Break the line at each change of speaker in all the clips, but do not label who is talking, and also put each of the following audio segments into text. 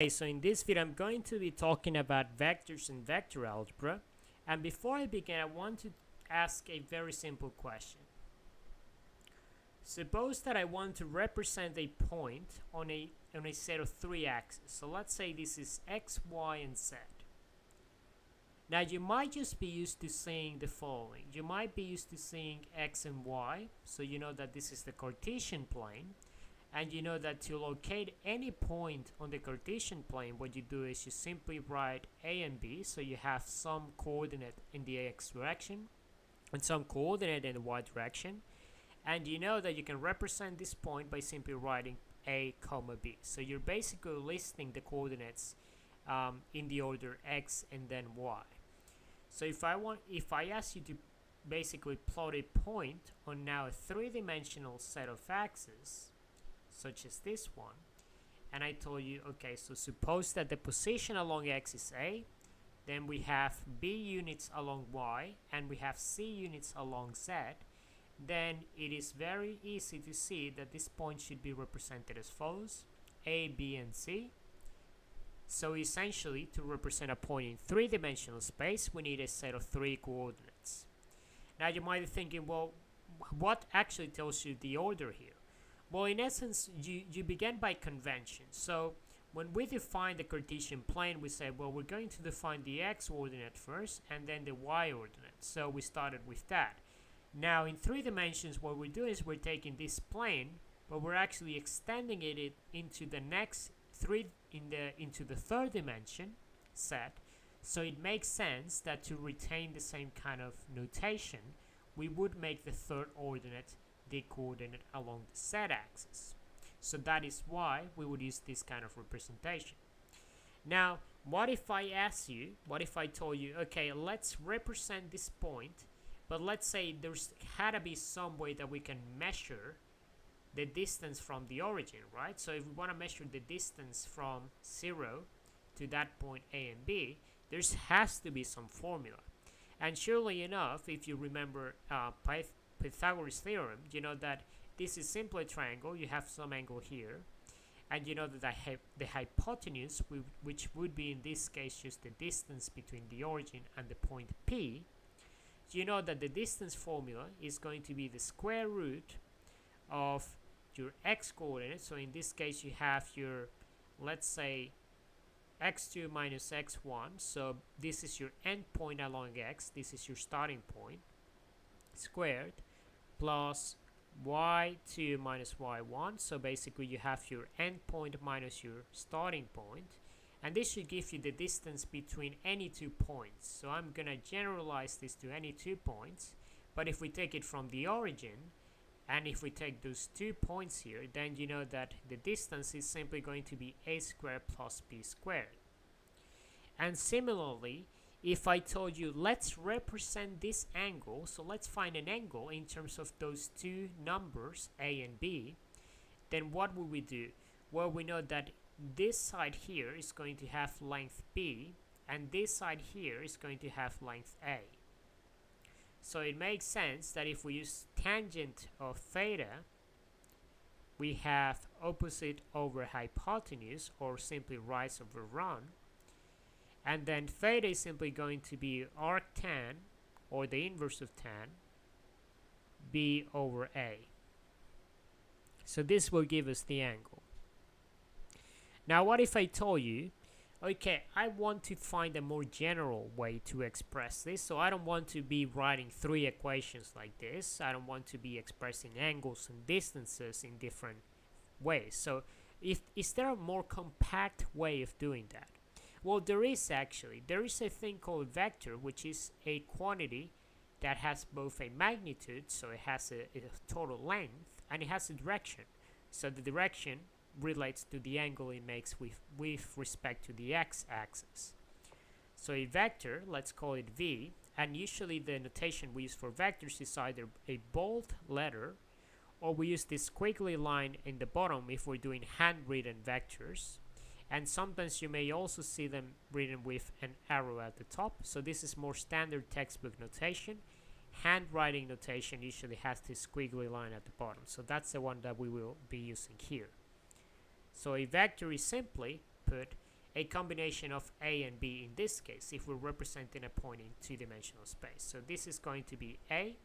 Okay, so in this video I'm going to be talking about vectors and vector algebra, and before I begin I want to ask a very simple question. Suppose that I want to represent a point on a set of three axes. So let's say this is x, y, and z. Now you might just be used to seeing the following. You might be used to seeing x and y, so you know that this is the Cartesian plane. And you know that to locate any point on the Cartesian plane, what you do is you simply write a and b, so you have some coordinate in the x direction and some coordinate in the y direction. And you know that you can represent this point by simply writing a comma b. So you're basically listing the coordinates in the order x and then y. So if I ask you to basically plot a point on now a three-dimensional set of axes, such as this one, and I told you, okay, so suppose that the position along x is a, then we have b units along y, and we have c units along z, then it is very easy to see that this point should be represented as follows: a, b, and c. So essentially, to represent a point in three-dimensional space, we need a set of three coordinates. Now you might be thinking, well, what actually tells you the order here? Well, in essence, you begin by convention. So when we define the Cartesian plane, we say, well, we're going to define the x ordinate first and then the y ordinate. So we started with that. Now in three dimensions, what we're doing is we're taking this plane, but we're actually extending it into the next into the third dimension set. So it makes sense that to retain the same kind of notation, we would make the third ordinate the coordinate along the z-axis. So that is why we would use this kind of representation. Now, what if I told you, okay, let's represent this point, but let's say there's had to be some way that we can measure the distance from the origin, right? So if we want to measure the distance from 0 to that point A and B, there has to be some formula. And surely enough, if you remember Pythagoras theorem, you know that this is simply a triangle. You have some angle here, and you know that the hypotenuse, which would be in this case just the distance between the origin and the point P, you know that the distance formula is going to be the square root of your x coordinate. So in this case you have your, let's say, x2 minus x1. So this is your end point along x, this is your starting point, squared, plus y2 minus y1. So basically you have your end point minus your starting point, and this should give you the distance between any 2 points. So I'm gonna generalize this to any 2 points, but if we take it from the origin and if we take those 2 points here, then you know that the distance is simply going to be a squared plus b squared. And similarly, if I told you let's represent this angle, so let's find an angle in terms of those two numbers a and b, then what would we do? Well, we know that this side here is going to have length b, and this side here is going to have length a. So it makes sense that if we use tangent of theta, we have opposite over hypotenuse, or simply rise over run. And then theta is simply going to be arctan, or the inverse of tan, b over a. So this will give us the angle. Now what if I told you, okay, I want to find a more general way to express this, so I don't want to be writing three equations like this. I don't want to be expressing angles and distances in different ways. So is there a more compact way of doing that? Well, there is actually. There is a thing called vector, which is a quantity that has both a magnitude, so it has a total length, and it has a direction. So the direction relates to the angle it makes with respect to the x-axis. So a vector, let's call it v, and usually the notation we use for vectors is either a bold letter, or we use this squiggly line in the bottom if we're doing handwritten vectors. And sometimes you may also see them written with an arrow at the top. So this is more standard textbook notation. Handwriting notation usually has this squiggly line at the bottom. So that's the one that we will be using here. So a vector is simply put a combination of A and B in this case, if we're representing a point in two-dimensional space. So this is going to be A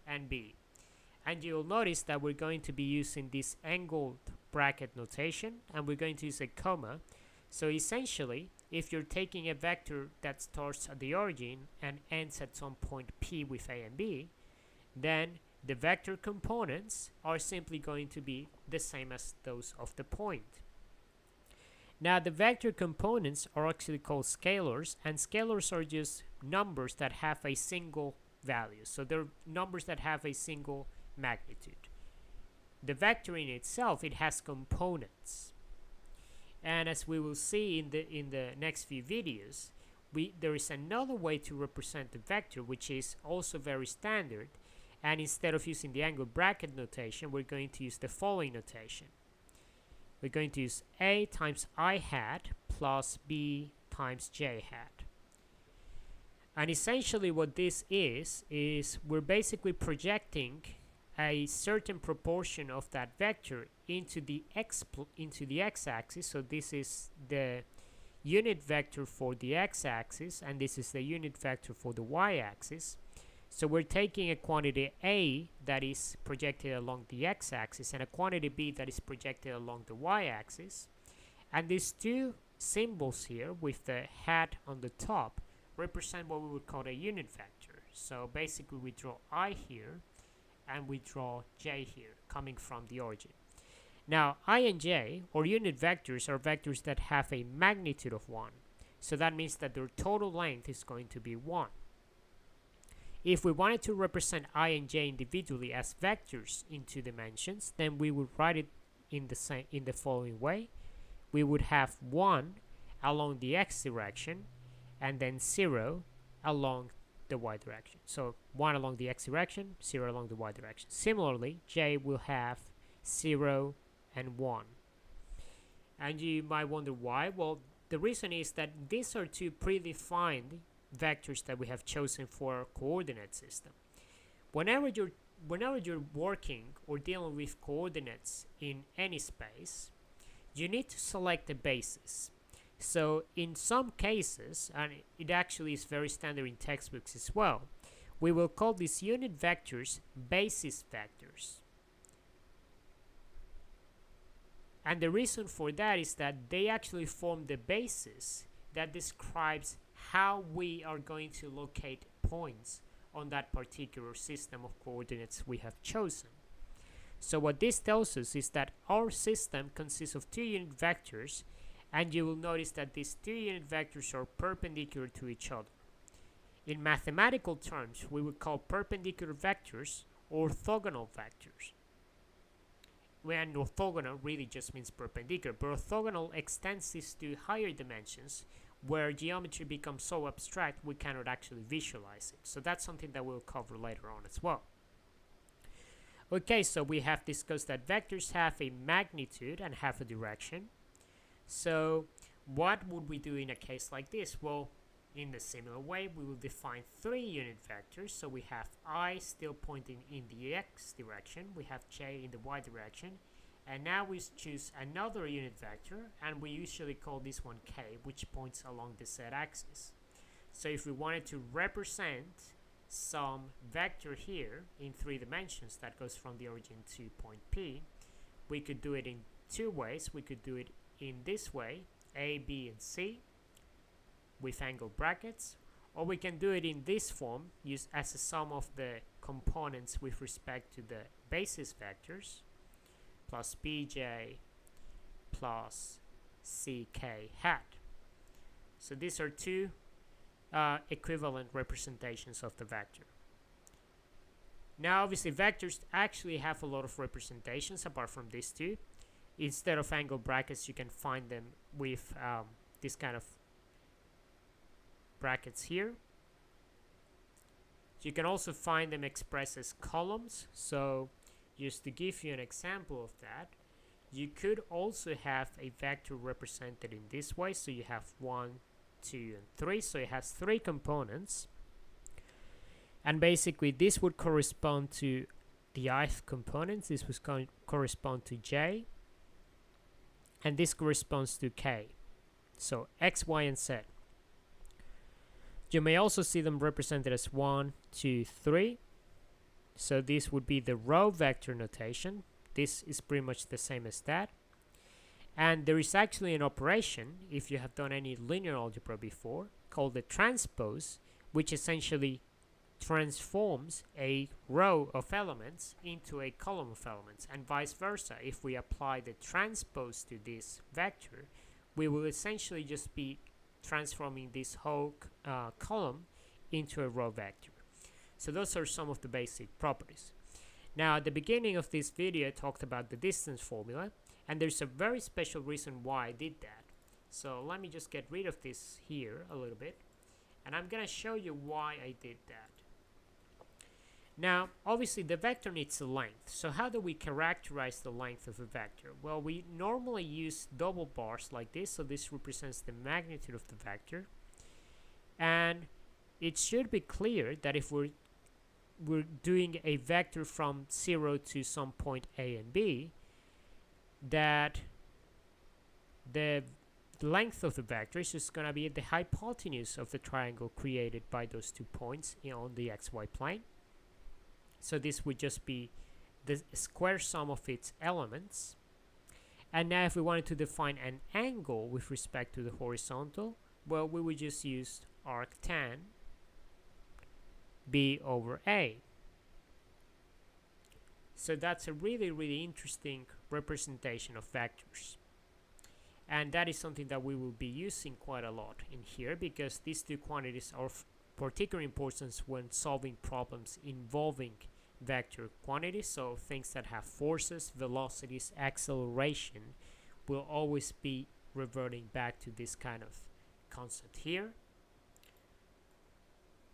and B. And you'll notice that we're going to be using this angled bracket notation, and we're going to use a comma. So essentially, if you're taking a vector that starts at the origin and ends at some point P with A and B, then the vector components are simply going to be the same as those of the point. Now, the vector components are actually called scalars, and scalars are just numbers that have a single value. So they're numbers that have a single magnitude. The vector in itself, it has components. And as we will see in the next few videos, there is another way to represent the vector, which is also very standard. And instead of using the angle bracket notation, we're going to use the following notation. We're going to use A times I hat plus B times J hat. And essentially what this is we're basically projecting a certain proportion of that vector into the x-axis. So this is the unit vector for the x-axis, and this is the unit vector for the y-axis. So we're taking a quantity A that is projected along the x-axis and a quantity B that is projected along the y-axis. And these two symbols here with the hat on the top represent what we would call a unit vector. So basically we draw I here and we draw J here coming from the origin. Now I and J, or unit vectors, are vectors that have a magnitude of 1. So that means that their total length is going to be 1. If we wanted to represent I and J individually as vectors in 2 dimensions, then we would write it in the following way. We would have 1 along the x direction and then 0 along the y direction. So 1 along the x direction, 0 along the y direction. Similarly, J will have 0 and 1. And you might wonder why. Well, the reason is that these are 2 predefined vectors that we have chosen for our coordinate system. Whenever you're working or dealing with coordinates in any space, you need to select the basis. So in some cases, and it actually is very standard in textbooks as well, we will call these unit vectors basis vectors. And the reason for that is that they actually form the basis that describes how we are going to locate points on that particular system of coordinates we have chosen. So what this tells us is that our system consists of 2 unit vectors, and you will notice that these 2 unit vectors are perpendicular to each other. In mathematical terms, we would call perpendicular vectors orthogonal vectors. When orthogonal really just means perpendicular, but orthogonal extends this to higher dimensions, where geometry becomes so abstract we cannot actually visualize it. So that's something that we'll cover later on as well. Okay, so we have discussed that vectors have a magnitude and have a direction. So what would we do in a case like this? Well, in the similar way, we will define 3 unit vectors. So we have I still pointing in the x direction, we have J in the y direction, and now we choose another unit vector, and we usually call this one K, which points along the z-axis. So if we wanted to represent some vector here in 3 dimensions that goes from the origin to point P, we could do it in 2 ways. We could do it in this way, A, B, and C, with angle brackets, or we can do it in this form, use as a sum of the components with respect to the basis vectors, plus bj plus ck hat. So these are 2 equivalent representations of the vector. Now obviously vectors actually have a lot of representations apart from these 2. Instead of angle brackets, you can find them with this kind of brackets here. You can also find them expressed as columns. So just to give you an example of that, you could also have a vector represented in this way. So you have 1, 2, and 3. So it has 3 components. And basically this would correspond to the ith components. This would correspond to J. And this corresponds to K. So x, y, and z. You may also see them represented as 1, 2, 3. So this would be the row vector notation. This is pretty much the same as that. And there is actually an operation, if you have done any linear algebra before, called the transpose, which essentially transforms a row of elements into a column of elements, and vice versa. If we apply the transpose to this vector, we will essentially just be transforming this whole column into a row vector. So those are some of the basic properties. Now, at the beginning of this video, I talked about the distance formula, and there's a very special reason why I did that. So let me just get rid of this here a little bit, and I'm going to show you why I did that. Now, obviously, the vector needs a length. So how do we characterize the length of a vector? Well, we normally use double bars like this. So this represents the magnitude of the vector. And it should be clear that if we're doing a vector from 0 to some point A and B, that the length of the vector is just going to be the hypotenuse of the triangle created by those 2 points on the xy plane. So this would just be the square sum of its elements. And now if we wanted to define an angle with respect to the horizontal, well, we would just use arctan B over A. So that's a really, really interesting representation of vectors. And that is something that we will be using quite a lot in here, because these two quantities are of particular importance when solving problems involving vector quantities. So things that have forces, velocities, acceleration will always be reverting back to this kind of concept here.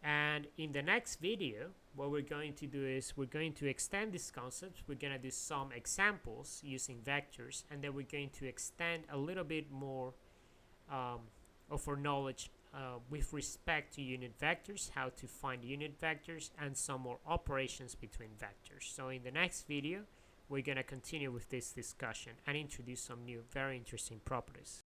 And in the next video, what we're going to do is we're going to extend this concept. We're going to do some examples using vectors, and then we're going to extend a little bit more of our knowledge with respect to unit vectors, how to find unit vectors, and some more operations between vectors. So in the next video, we're going to continue with this discussion and introduce some new very interesting properties.